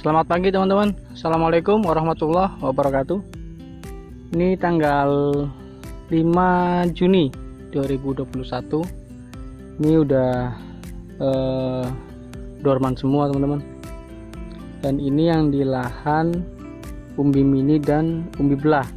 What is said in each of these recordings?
Selamat pagi teman-teman. Assalamualaikum warahmatullahi wabarakatuh. Ini tanggal 5 Juni 2021. Ini udah dorman semua teman-teman. Dan ini yang di lahan umbi mini dan umbi belah.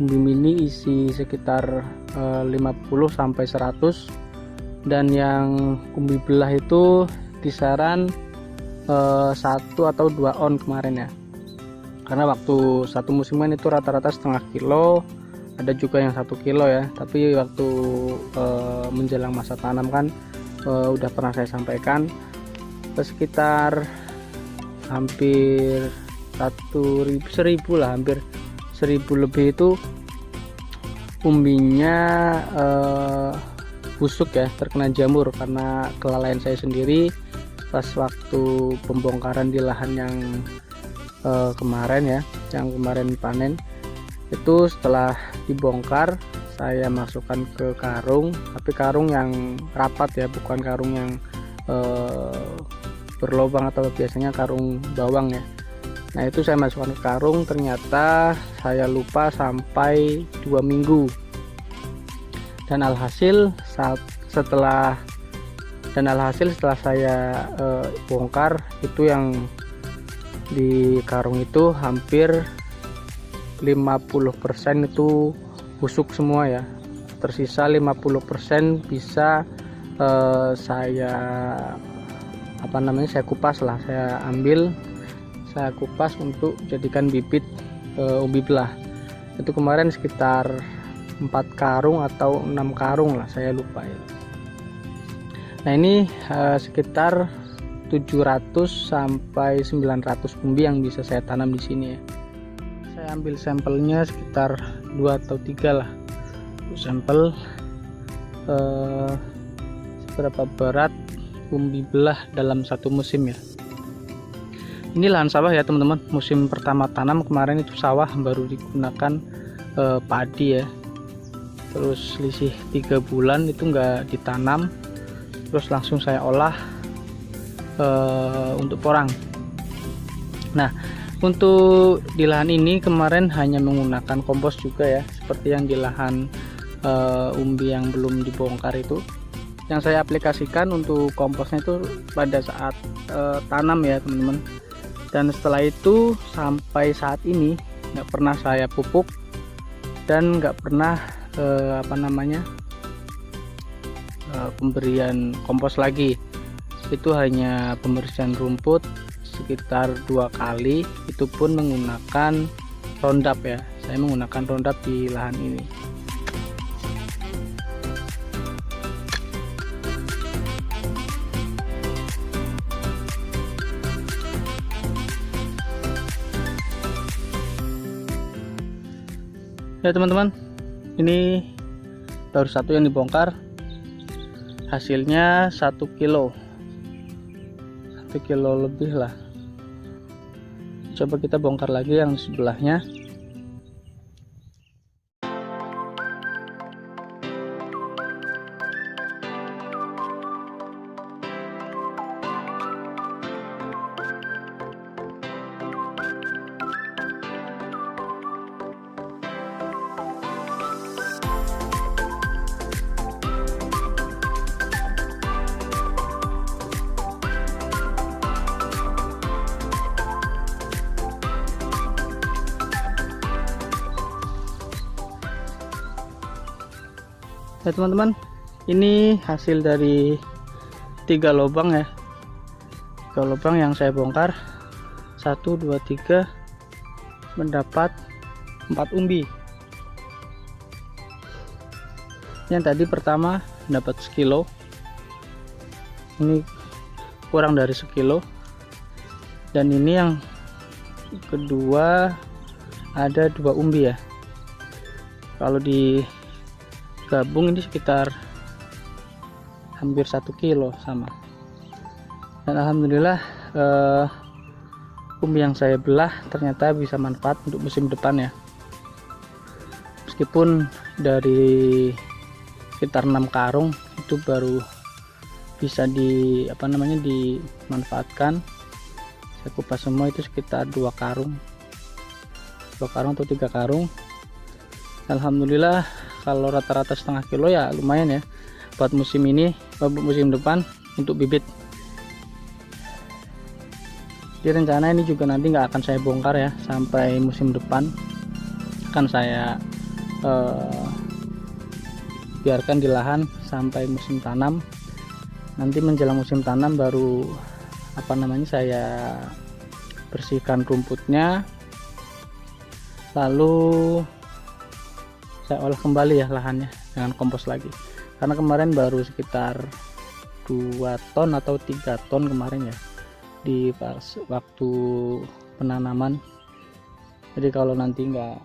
Umbi mini isi sekitar 50 sampai 100, dan yang umbi belah itu kisaran 1 atau 2 on kemarin ya, karena waktu satu musiman itu rata-rata setengah kilo, ada juga yang 1 kilo ya. Tapi waktu menjelang masa tanam kan udah pernah saya sampaikan, sekitar hampir 1.000 lah, hampir 1.000 lebih itu umbinya busuk ya, terkena jamur karena kelalaian saya sendiri pas waktu pembongkaran di lahan yang kemarin ya, yang kemarin panen. Itu setelah dibongkar saya masukkan ke karung, tapi karung yang rapat ya, bukan karung yang berlubang atau biasanya karung bawang ya. Nah itu saya masukkan ke karung, ternyata saya lupa sampai 2 minggu, dan alhasil setelah saya bongkar itu yang di karung itu hampir 50% itu busuk semua ya. Tersisa 50% bisa saya kupas lah, saya kupas untuk jadikan bibit umbi belah. Itu kemarin sekitar 4 karung atau 6 karung lah, saya lupa ya. Nah ini sekitar 700 sampai 900 umbi yang bisa saya tanam di sini ya. Saya ambil sampelnya sekitar 2 atau 3 lah, sampel seberapa berat umbi belah dalam satu musim ya. Ini lahan sawah ya teman-teman, musim pertama tanam kemarin itu sawah, baru digunakan padi ya. Terus selisih 3 bulan itu nggak ditanam, terus langsung saya olah untuk porang. Nah untuk di lahan ini kemarin hanya menggunakan kompos juga ya, seperti yang di lahan umbi yang belum dibongkar itu. Yang saya aplikasikan untuk komposnya itu pada saat tanam ya teman-teman. Dan setelah itu sampai saat ini nggak pernah saya pupuk dan nggak pernah pemberian kompos lagi. Itu hanya pembersihan rumput sekitar 2 kali, itu pun menggunakan Roundup ya. Saya menggunakan Roundup di lahan ini. Ya teman-teman, ini baru satu yang dibongkar, hasilnya 1 kilo lebih lah. Coba kita bongkar lagi yang sebelahnya. Ya teman-teman, ini hasil dari 3 lubang ya, 3 lubang yang saya bongkar. 1, 2, 3 mendapat 4 umbi. Yang tadi pertama dapat sekilo, ini kurang dari sekilo, dan ini yang kedua ada 2 umbi ya. Kalau di gabung ini sekitar hampir 1 kilo sama. Dan alhamdulillah umbi yang saya belah ternyata bisa manfaat untuk musim depan ya. Meskipun dari sekitar 6 karung itu baru bisa dimanfaatkan. saya kupas semua itu sekitar 2 karung atau 3 karung. Alhamdulillah kalau rata-rata setengah kilo ya lumayan ya buat musim ini, musim depan untuk bibit. Di rencana ini juga nanti nggak akan saya bongkar ya, sampai musim depan akan saya biarkan di lahan sampai musim tanam. Nanti menjelang musim tanam baru saya bersihkan rumputnya, lalu saya olah kembali ya lahannya dengan kompos lagi, karena kemarin baru sekitar 2 ton atau 3 ton kemarin ya di waktu penanaman. Jadi kalau nanti nggak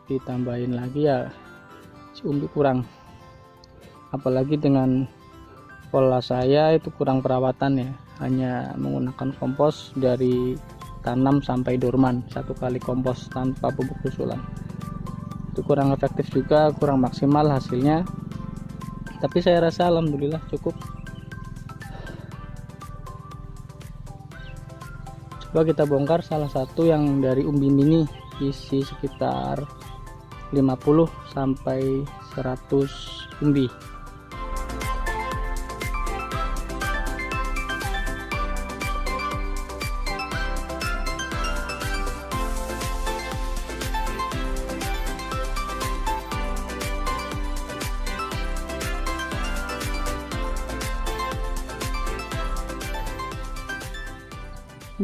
ditambahin lagi ya si umbi kurang, apalagi dengan pola saya itu kurang perawatan ya, hanya menggunakan kompos dari tanam sampai dorman, 1 kali kompos tanpa pupuk susulan. Itu kurang efektif juga, kurang maksimal hasilnya, tapi saya rasa alhamdulillah cukup. Coba kita bongkar salah satu yang dari umbi mini, isi sekitar 50 sampai 100 umbi.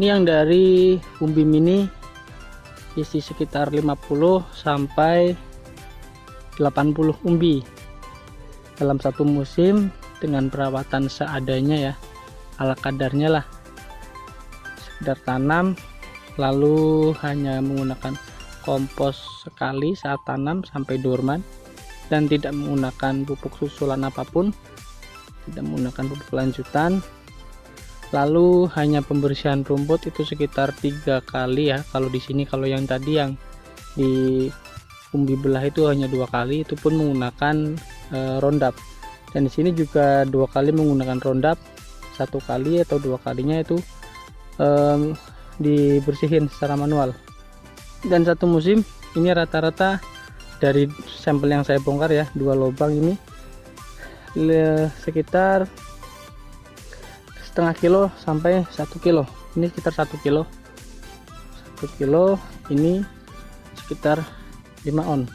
Ini yang dari umbi mini isi sekitar 50 sampai 80 umbi dalam satu musim, dengan perawatan seadanya ya, ala kadarnya lah. Sekedar tanam, lalu hanya menggunakan kompos sekali saat tanam sampai dorman, dan tidak menggunakan pupuk susulan apapun, tidak menggunakan pupuk lanjutan. Lalu hanya pembersihan rumput itu sekitar 3 kali ya. Kalau di sini, kalau yang tadi yang di umbi belah itu hanya 2 kali, itu pun menggunakan Roundup. Dan di sini juga 2 kali menggunakan Roundup, 1 kali atau 2 kalinya itu dibersihin secara manual. Dan satu musim ini rata-rata dari sampel yang saya bongkar ya, 2 lubang ini sekitar setengah kilo sampai 1 kilo. Ini sekitar 1 kilo. 1 kilo ini sekitar 5 on.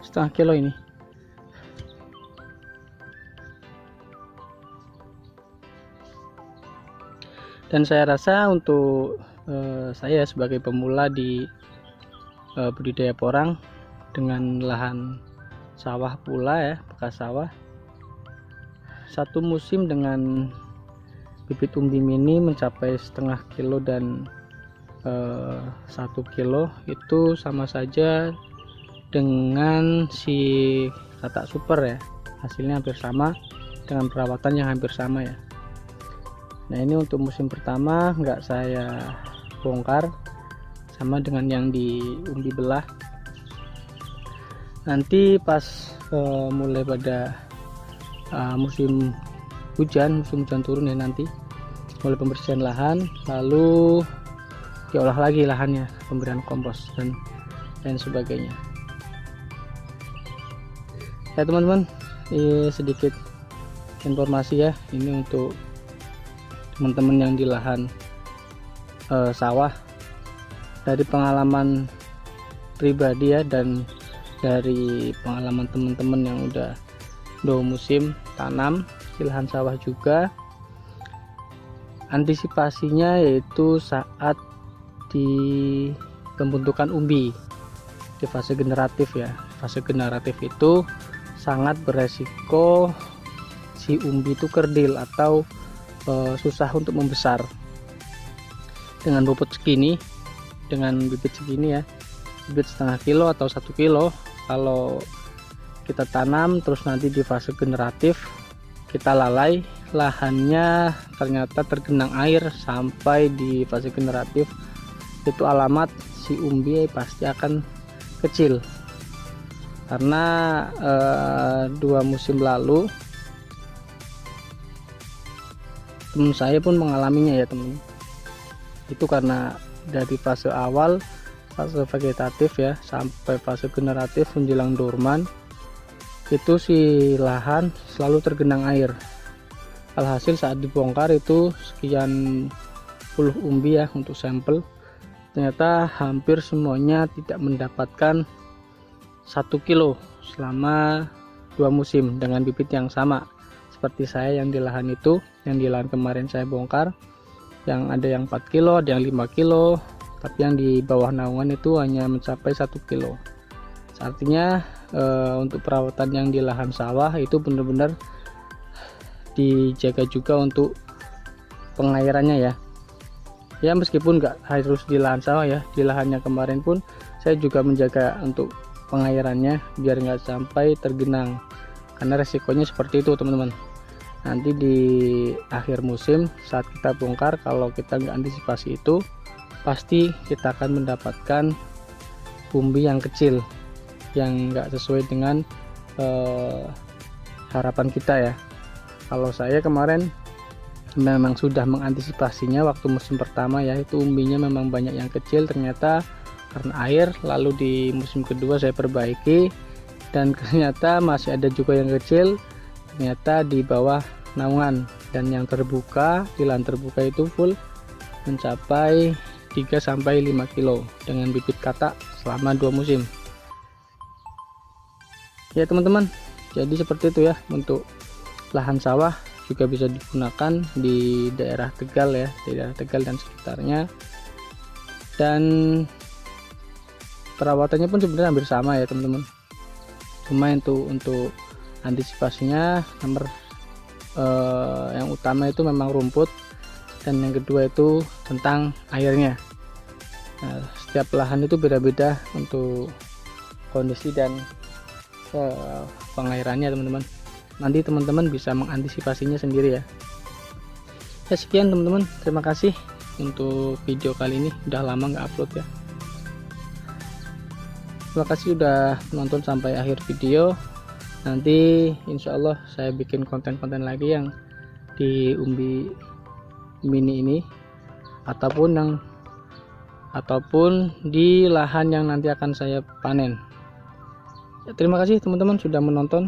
Setengah kilo ini. Dan saya rasa untuk saya sebagai pemula di budidaya porang dengan lahan sawah pula ya, bekas sawah, satu musim dengan bibit umbi mini mencapai setengah kilo dan 1 kilo itu sama saja dengan si katak super ya, hasilnya hampir sama dengan perawatan yang hampir sama ya. Nah ini untuk musim pertama nggak saya bongkar, sama dengan yang di umbi belah. Nanti pas mulai pada musim hujan turun ya, nanti mulai pembersihan lahan, lalu diolah lagi lahannya, pemberian kompos dan lain sebagainya ya teman-teman. Ini sedikit informasi ya, ini untuk teman-teman yang di lahan sawah, dari pengalaman pribadi ya, dan dari pengalaman teman-teman yang udah 2 musim tanam di lahan sawah juga. Antisipasinya yaitu saat di pembentukan umbi di fase generatif ya. Fase generatif itu sangat beresiko si umbi itu kerdil atau susah untuk membesar. Dengan bobot segini, dengan bibit segini ya, bibit setengah kilo atau 1 kilo, kalau kita tanam terus nanti di fase generatif kita lalai, lahannya ternyata tergenang air sampai di fase generatif, itu alamat si umbi pasti akan kecil. Karena 2 musim lalu teman saya pun mengalaminya ya teman. Itu karena dari fase awal, fase vegetatif ya, sampai fase generatif menjelang dorman, itu si lahan selalu tergenang air. Alhasil saat dibongkar itu sekian puluh umbi ya untuk sampel, ternyata hampir semuanya tidak mendapatkan 1 kilo selama 2 musim dengan bibit yang sama seperti saya yang di lahan itu, yang di lahan kemarin saya bongkar, yang ada yang 4 kilo, ada yang 5 kilo, tapi yang di bawah naungan itu hanya mencapai 1 kilo. Artinya untuk perawatan yang di lahan sawah itu benar-benar dijaga juga untuk pengairannya ya. Ya meskipun nggak harus di lahan sawah ya, di lahannya kemarin pun saya juga menjaga untuk pengairannya biar nggak sampai tergenang, karena resikonya seperti itu teman-teman. Nanti di akhir musim saat kita bongkar, kalau kita nggak antisipasi itu, pasti kita akan mendapatkan umbi yang kecil yang nggak sesuai dengan harapan kita ya. Kalau saya kemarin memang sudah mengantisipasinya waktu musim pertama ya, itu umbinya memang banyak yang kecil, ternyata karena air. Lalu di musim kedua saya perbaiki dan ternyata masih ada juga yang kecil, ternyata di bawah naungan, dan yang terbuka di lahan terbuka itu full mencapai 3-5 kilo dengan bibit katak selama 2 musim ya teman-teman. Jadi seperti itu ya, untuk lahan sawah juga bisa digunakan di daerah Tegal ya, di daerah Tegal dan sekitarnya, dan perawatannya pun sebenarnya hampir sama ya teman-teman. Cuma itu untuk antisipasinya, nomor yang utama itu memang rumput, dan yang kedua itu tentang airnya. Nah, setiap lahan itu beda-beda untuk kondisi dan pengairannya teman-teman. Nanti teman-teman bisa mengantisipasinya sendiri ya. Ya sekian teman-teman, terima kasih untuk video kali ini. Udah lama nggak upload ya. Terima kasih sudah menonton sampai akhir video. Nanti insya Allah saya bikin konten-konten lagi yang di umbi mini ini, ataupun di lahan yang nanti akan saya panen ya. Terima kasih teman-teman sudah menonton.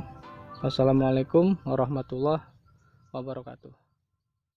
Wassalamualaikum warahmatullahi wabarakatuh.